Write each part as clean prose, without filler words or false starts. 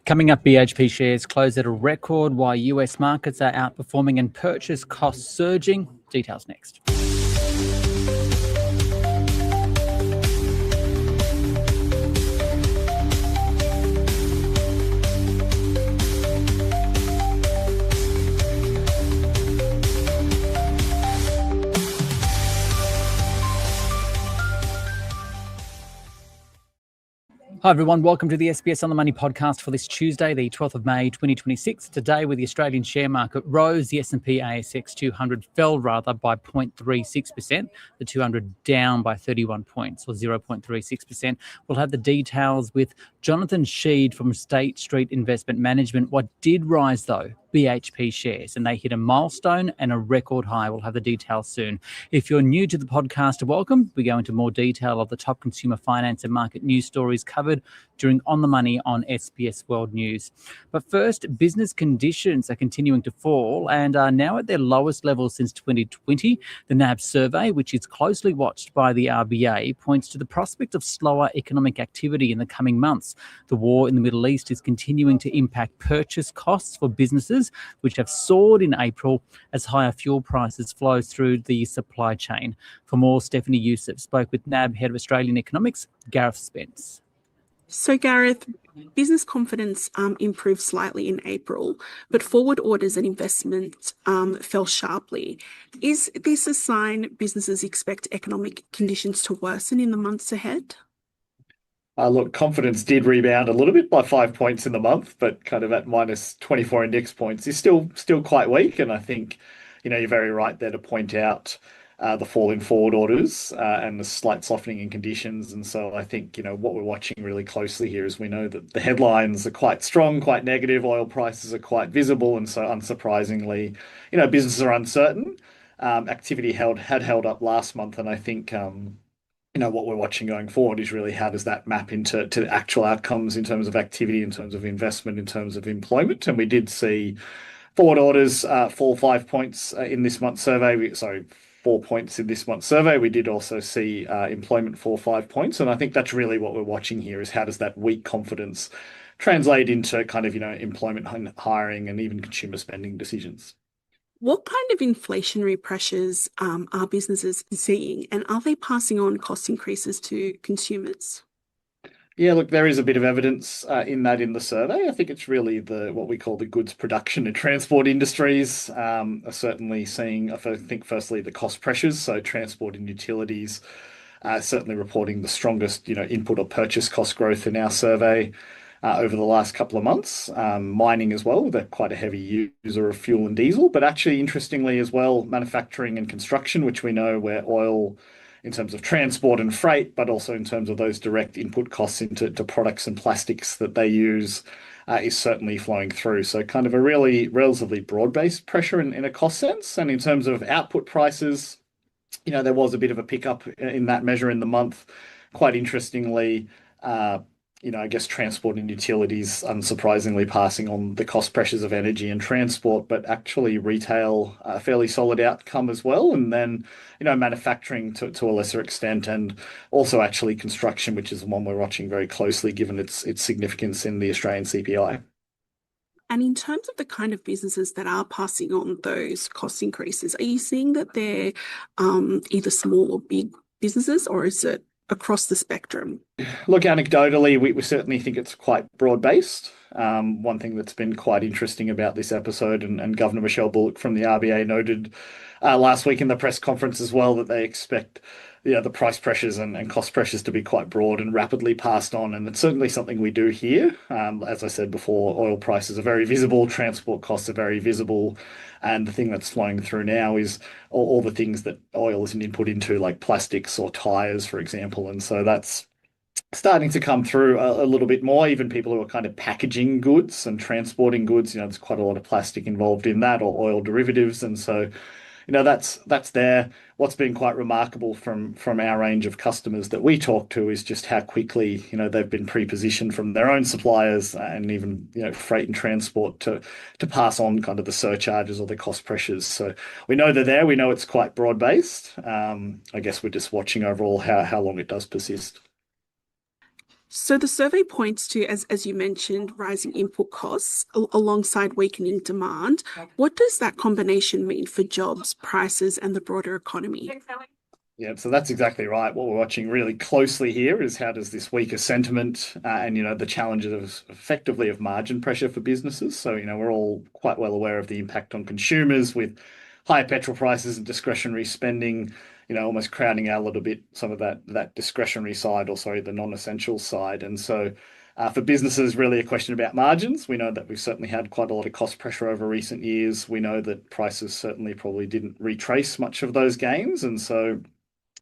Coming up, BHP shares close at a record while US markets are outperforming and purchase costs surging. Details next. Hi everyone, welcome to the SBS On the Money podcast for this Tuesday, the 12th of May 2026. Today, with the Australian share market rose, the S&P ASX 200 fell by 0.36%, the 200 down by 31 points or 0.36%. We'll have the details with Jonathan Shead from State Street Investment Management. What did rise though? BHP shares, and they hit a milestone and a record high. We'll have the details soon. If you're new to the podcast, welcome. We go into more detail of the top consumer finance and market news stories covered during On the Money on SBS World News. But first, business conditions are continuing to fall and are now at their lowest level since 2020. The NAB survey, which is closely watched by the RBA, points to the prospect of slower economic activity in the coming months. The war in the Middle East is continuing to impact purchase costs for businesses, which have soared in April as higher fuel prices flow through the supply chain. For more, Stephanie Youssef spoke with NAB Head of Australian Economics, Gareth Spence. So Gareth, business confidence improved slightly in April, but forward orders and investment fell sharply. Is this a sign businesses expect economic conditions to worsen in the months ahead? Look, confidence did rebound a little bit by 5 points in the month, but kind of at minus 24 index points is still quite weak. And I think, you're very right there to point out the fall in forward orders and the slight softening in conditions. And so I think, what we're watching really closely here is we know that the headlines are quite strong, quite negative. Oil prices are quite visible. And so unsurprisingly, businesses are uncertain. Activity had held up last month. And I think, what we're watching going forward is really how does that map into actual outcomes in terms of activity, in terms of investment, in terms of employment. And we did see forward orders fall 5 points in this month's survey. 4 points in this month's survey. We did also see employment fall 5 points. And I think that's really what we're watching here is how does that weak confidence translate into kind of, employment, hiring, and even consumer spending decisions. What kind of inflationary pressures are businesses seeing, and are they passing on cost increases to consumers? Yeah, look, there is a bit of evidence in the survey. I think it's really what we call the goods production and transport industries are certainly seeing, I think, firstly, the cost pressures. So transport and utilities certainly reporting the strongest, input or purchase cost growth in our survey over the last couple of months. Mining as well, they're quite a heavy user of fuel and diesel, but actually interestingly as well, manufacturing and construction, which we know where oil in terms of transport and freight, but also in terms of those direct input costs into products and plastics that they use is certainly flowing through. So kind of a really relatively broad-based pressure in a cost sense. And in terms of output prices, there was a bit of a pickup in that measure in the month. Quite interestingly, I guess transport and utilities, unsurprisingly, passing on the cost pressures of energy and transport, but actually retail, a fairly solid outcome as well. And then, manufacturing to a lesser extent, and also actually construction, which is the one we're watching very closely given its significance in the Australian CPI. And in terms of the kind of businesses that are passing on those cost increases, are you seeing that they're either small or big businesses, or is it across the spectrum? Look, anecdotally, we certainly think it's quite broad-based. One thing that's been quite interesting about this episode, and Governor Michelle Bullock from the RBA noted last week in the press conference as well, that they expect the price pressures and cost pressures to be quite broad and rapidly passed on. And it's certainly something we do here. As I said before, oil prices are very visible, transport costs are very visible. And the thing that's flowing through now is all the things that oil is an input into, like plastics or tires, for example. And so that's starting to come through a little bit more. Even people who are kind of packaging goods and transporting goods, there's quite a lot of plastic involved in that, or oil derivatives. And so that's there. What's been quite remarkable from our range of customers that we talk to is just how quickly, they've been pre-positioned from their own suppliers and even, freight and transport to pass on kind of the surcharges or the cost pressures. So we know they're there. We know it's quite broad-based. I guess we're just watching overall how long it does persist. So the survey points to, as you mentioned, rising input costs alongside weakening demand. What does that combination mean for jobs, prices, and the broader economy? Yeah, so that's exactly right. What we're watching really closely here is how does this weaker sentiment and the challenges of effectively of margin pressure for businesses. So we're all quite well aware of the impact on consumers with higher petrol prices and discretionary spending, almost crowding out a little bit some of that discretionary side, or sorry, the non-essential side. And so for businesses, really a question about margins. We know that we've certainly had quite a lot of cost pressure over recent years. We know that prices certainly probably didn't retrace much of those gains, and so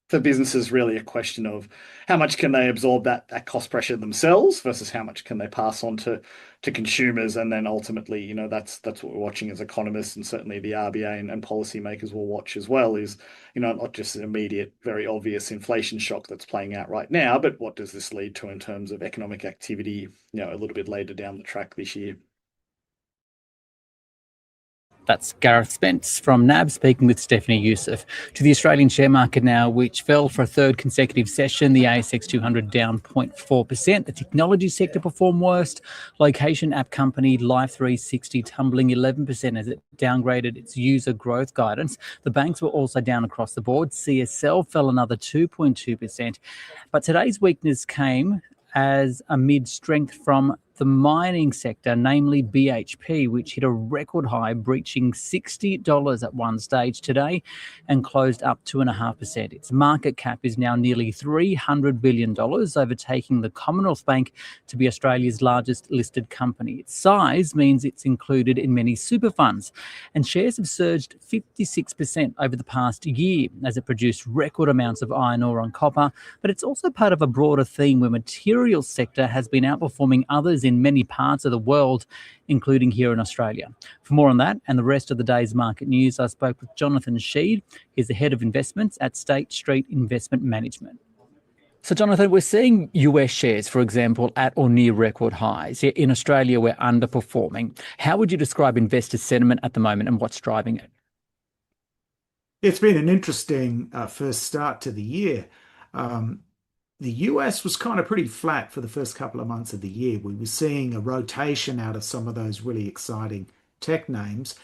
for businesses, really a question of how much can they absorb that cost pressure themselves versus how much can they pass on to consumers. And then ultimately, that's what we're watching as economists, and certainly the RBA and policymakers will watch as well, is, not just an immediate, very obvious inflation shock that's playing out right now, but what does this lead to in terms of economic activity, a little bit later down the track this year. That's Gareth Spence from NAB speaking with Stephanie Youssef. To the Australian share market now, which fell for a third consecutive session. The ASX 200 down 0.4%. The technology sector performed worst. Location app company Life360 tumbling 11% as it downgraded its user growth guidance. The banks were also down across the board. CSL fell another 2.2%. But today's weakness came as amid strength from the mining sector, namely BHP, which hit a record high, breaching $60 at one stage today and closed up 2.5%. Its market cap is now nearly $300 billion, overtaking the Commonwealth Bank to be Australia's largest listed company. Its size means it's included in many super funds, and shares have surged 56% over the past year as it produced record amounts of iron ore and copper. But it's also part of a broader theme where materials sector has been outperforming others in many parts of the world, including here in Australia. For more on that and the rest of the day's market news, I spoke with Jonathan Shead. He's the head of investments at State Street Investment Management. So, Jonathan, we're seeing US shares, for example, at or near record highs. Yet in Australia, we're underperforming. How would you describe investor sentiment at the moment and what's driving it? It's been an interesting first start to the year. The US was kind of pretty flat for the first couple of months of the year. We were seeing a rotation out of some of those really exciting tech names,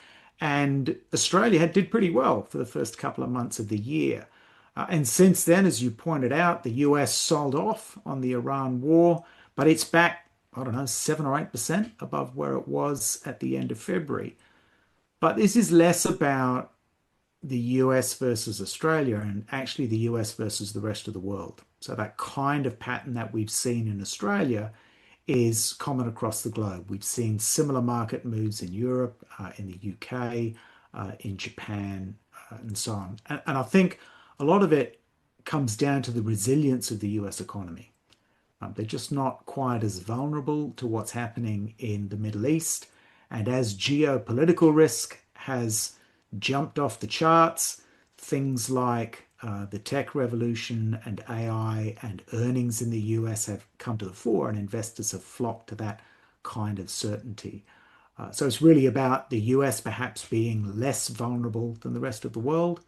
and Australia did pretty well for the first couple of months of the year. And since then, as you pointed out, the US sold off on the Iran war, but it's back, 7 or 8% above where it was at the end of February. But this is less about the US versus Australia and actually the US versus the rest of the world. So that kind of pattern that we've seen in Australia is common across the globe. We've seen similar market moves in Europe, in the UK, in Japan, and so on. And I think a lot of it comes down to the resilience of the US economy. They're just not quite as vulnerable to what's happening in the Middle East. And as geopolitical risk has jumped off the charts, things like the tech revolution and AI and earnings in the US have come to the fore, and investors have flocked to that kind of certainty. So it's really about the US perhaps being less vulnerable than the rest of the world.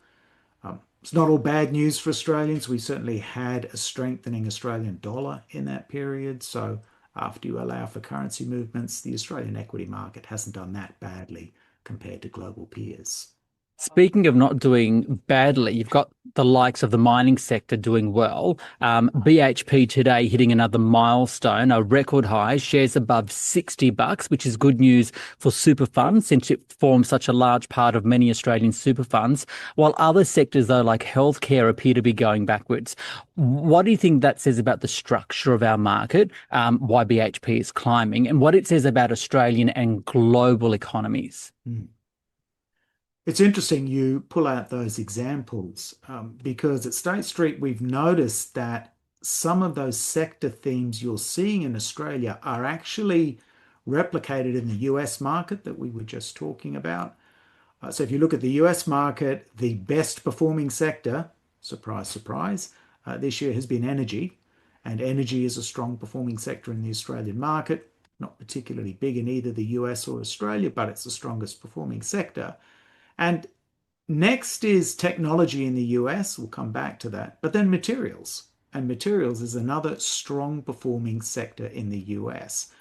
It's not all bad news for Australians. We certainly had a strengthening Australian dollar in that period. So after you allow for currency movements, the Australian equity market hasn't done that badly compared to global peers. Speaking of not doing badly, you've got the likes of the mining sector doing well. BHP today hitting another milestone, a record high, shares above $60, which is good news for super funds since it forms such a large part of many Australian super funds, while other sectors, though, like healthcare, appear to be going backwards. What do you think that says about the structure of our market, why BHP is climbing, and what it says about Australian and global economies? It's interesting you pull out those examples because at State Street, we've noticed that some of those sector themes you're seeing in Australia are actually replicated in the US market that we were just talking about. So if you look at the US market, the best performing sector, surprise, surprise, this year has been energy. And energy is a strong performing sector in the Australian market, not particularly big in either the US or Australia, but it's the strongest performing sector. And next is technology in the US. We'll come back to that. But then materials. and materials is another strong performing sector in the US.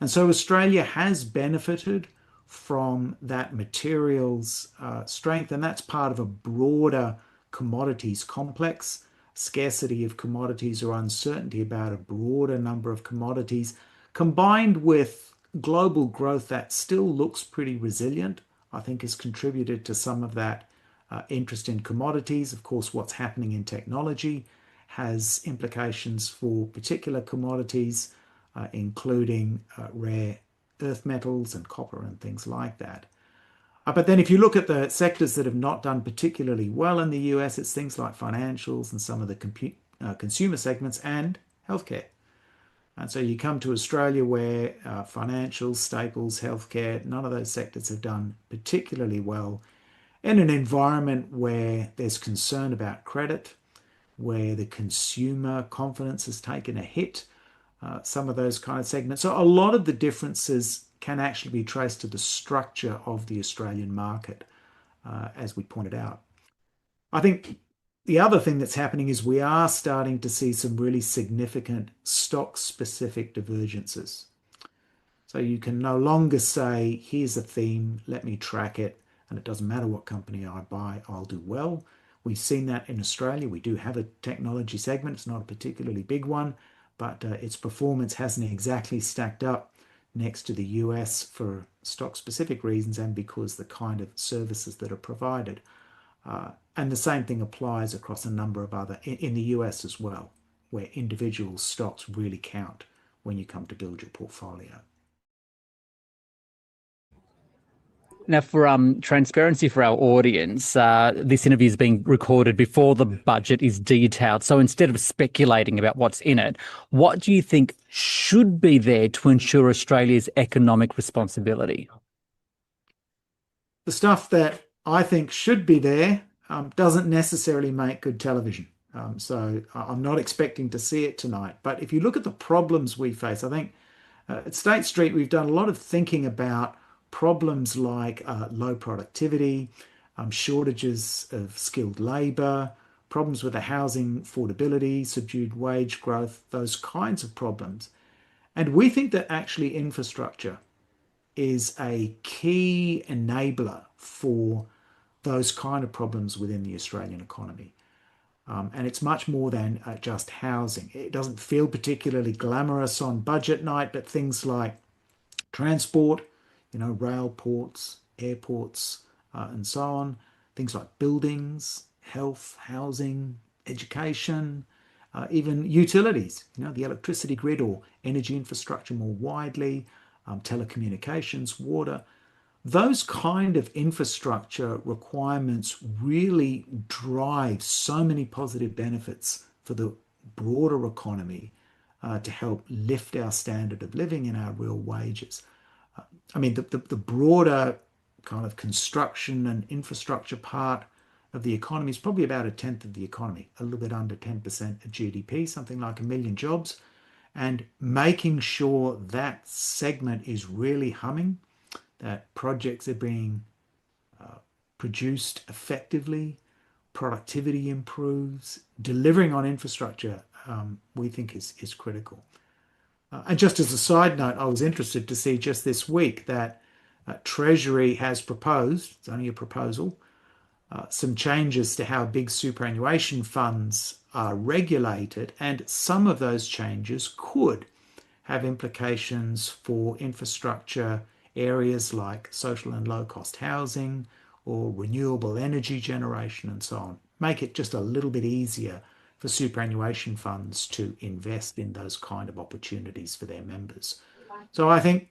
And so Australia has benefited from that materials strength, and that's part of a broader commodities complex, scarcity of commodities or uncertainty about a broader number of commodities, combined with global growth that still looks pretty resilient, I think has contributed to some of that interest in commodities. Of course, what's happening in technology has implications for particular commodities, including rare earth metals and copper and things like that. But then if you look at the sectors that have not done particularly well in the US, it's things like financials and some of the consumer segments and healthcare. And so you come to Australia where financials, staples, healthcare, none of those sectors have done particularly well in an environment where there's concern about credit, where the consumer confidence has taken a hit, some of those kind of segments. So a lot of the differences can actually be traced to the structure of the Australian market, as we pointed out. I think the other thing that's happening is we are starting to see some really significant stock-specific divergences. So you can no longer say, here's a theme, let me track it, and it doesn't matter what company I buy, I'll do well. We've seen that in Australia. We do have a technology segment. It's not a particularly big one, but its performance hasn't exactly stacked up next to the US for stock-specific reasons and because the kind of services that are provided. And the same thing applies across a number of other, in the US as well, where individual stocks really count when you come to build your portfolio. Now, for transparency for our audience, this interview is being recorded before the budget is detailed. So instead of speculating about what's in it, what do you think should be there to ensure Australia's economic responsibility? The stuff that I think should be there doesn't necessarily make good television. So I'm not expecting to see it tonight. But if you look at the problems we face, I think at State Street, we've done a lot of thinking about problems like low productivity, shortages of skilled labour, problems with the housing affordability, subdued wage growth, those kinds of problems. And we think that actually infrastructure is a key enabler for those kind of problems within the Australian economy. And it's much more than just housing. It doesn't feel particularly glamorous on budget night, but things like transport, rail, ports, airports, and so on. Things like buildings, health, housing, education, even utilities, the electricity grid or energy infrastructure more widely, telecommunications, water. Those kind of infrastructure requirements really drive so many positive benefits for the broader economy to help lift our standard of living and our real wages. I mean, the broader kind of construction and infrastructure part of the economy is probably about 1/10 of the economy, a little bit under 10% of GDP, something like 1 million jobs. And making sure that segment is really humming, that projects are being produced effectively, productivity improves, delivering on infrastructure, we think is critical. And just as a side note, I was interested to see just this week that Treasury has proposed, it's only a proposal, some changes to how big superannuation funds are regulated, and some of those changes could have implications for infrastructure areas like social and low-cost housing or renewable energy generation and so on. Make it just a little bit easier for superannuation funds to invest in those kind of opportunities for their members. So I think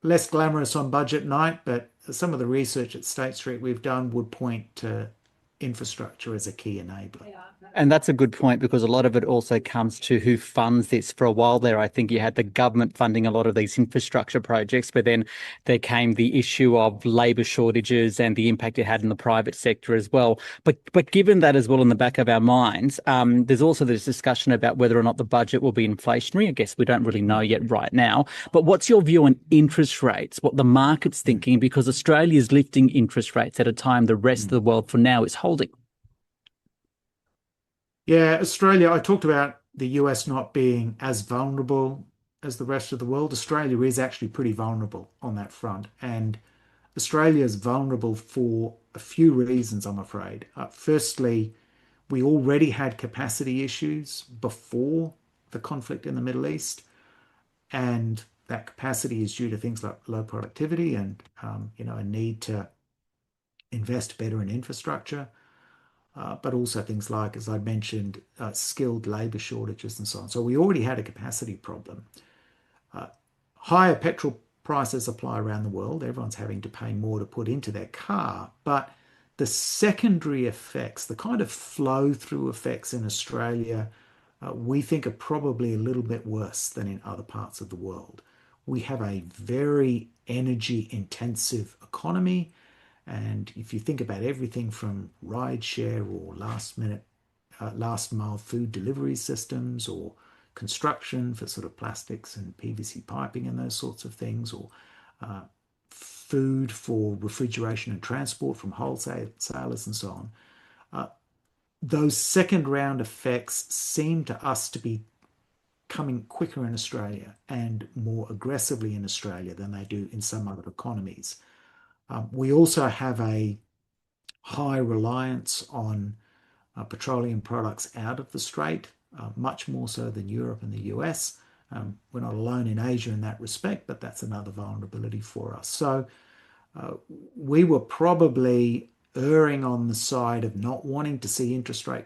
less glamorous on budget night, but some of the research at State Street we've done would point to infrastructure as a key enabler. And that's a good point, because a lot of it also comes to who funds this. For a while there, I think you had the government funding a lot of these infrastructure projects, but then there came the issue of labour shortages and the impact it had in the private sector as well. But given that as well in the back of our minds, there's also this discussion about whether or not the budget will be inflationary. I guess we don't really know yet right now. But what's your view on interest rates, what the market's thinking? Because Australia is lifting interest rates at a time the rest of the world for now is holding. Yeah, Australia, I talked about the US not being as vulnerable as the rest of the world, Australia is actually pretty vulnerable on that front. And Australia is vulnerable for a few reasons, I'm afraid. Firstly, we already had capacity issues before the conflict in the Middle East, and that capacity is due to things like low productivity and a need to invest better in infrastructure, but also things like, as I mentioned, skilled labour shortages and so on. So we already had a capacity problem. Higher petrol prices apply around the world. Everyone's having to pay more to put into their car, but the secondary effects, the kind of flow-through effects in Australia, we think are probably a little bit worse than in other parts of the world. We have a very energy-intensive economy, and if you think about everything from rideshare or last mile food delivery systems, or construction for sort of plastics and PVC piping and those sorts of things, or food for refrigeration and transport from wholesalers and so on. Those second round effects seem to us to be coming quicker in Australia and more aggressively in Australia than they do in some other economies. We also have a high reliance on petroleum products out of the Strait, much more so than Europe and the US. We're not alone in Asia in that respect, but that's another vulnerability for us. So we were probably erring on the side of not wanting to see interest rate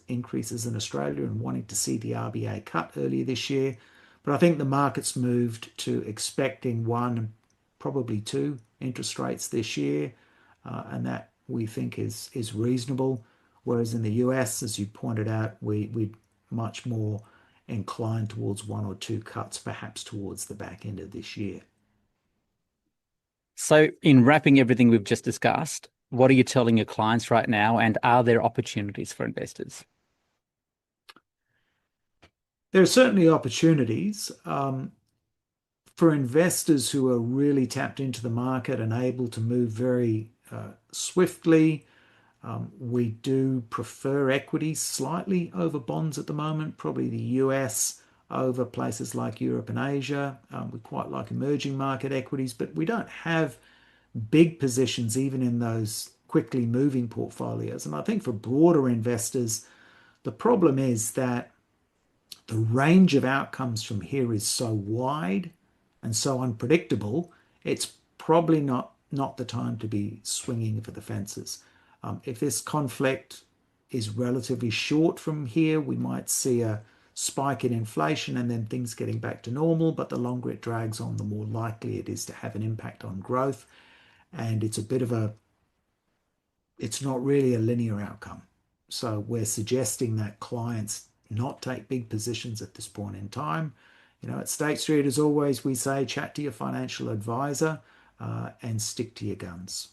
increases in Australia and wanting to see the RBA cut earlier this year. But I think the market's moved to expecting one, probably two interest rates this year, and that we think is reasonable. Whereas in the US, as you pointed out, we're much more inclined towards one or two cuts, perhaps towards the back end of this year. So in wrapping everything we've just discussed, what are you telling your clients right now, and are there opportunities for investors? There are certainly opportunities for investors who are really tapped into the market and able to move very swiftly. We do prefer equities slightly over bonds at the moment, probably the US over places like Europe and Asia. We quite like emerging market equities, but we don't have big positions even in those quickly moving portfolios. And I think for broader investors, the problem is that the range of outcomes from here is so wide and so unpredictable, it's probably not the time to be swinging for the fences. If this conflict is relatively short from here, we might see a spike in inflation and then things getting back to normal, but the longer it drags on, the more likely it is to have an impact on growth. And it's not really a linear outcome. So we're suggesting that clients not take big positions at this point in time. At State Street, as always, we say chat to your financial advisor and stick to your guns.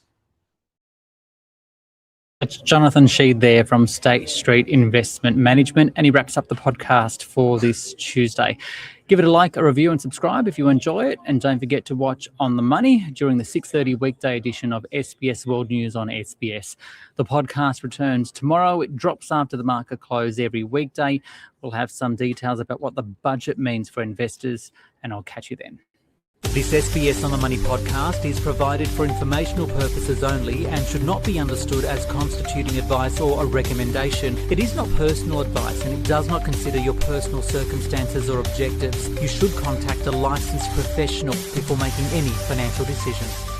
It's Jonathan Shead there from State Street Investment Management, and he wraps up the podcast for this Tuesday. Give it a like, a review and subscribe if you enjoy it, and don't forget to watch On the Money during the 6:30 weekday edition of SBS World News on SBS. The podcast returns tomorrow. It drops after the market close every weekday. We'll have some details about what the budget means for investors, and I'll catch you then. This SBS On the Money podcast is provided for informational purposes only and should not be understood as constituting advice or a recommendation. It is not personal advice and it does not consider your personal circumstances or objectives. You should contact a licensed professional before making any financial decisions.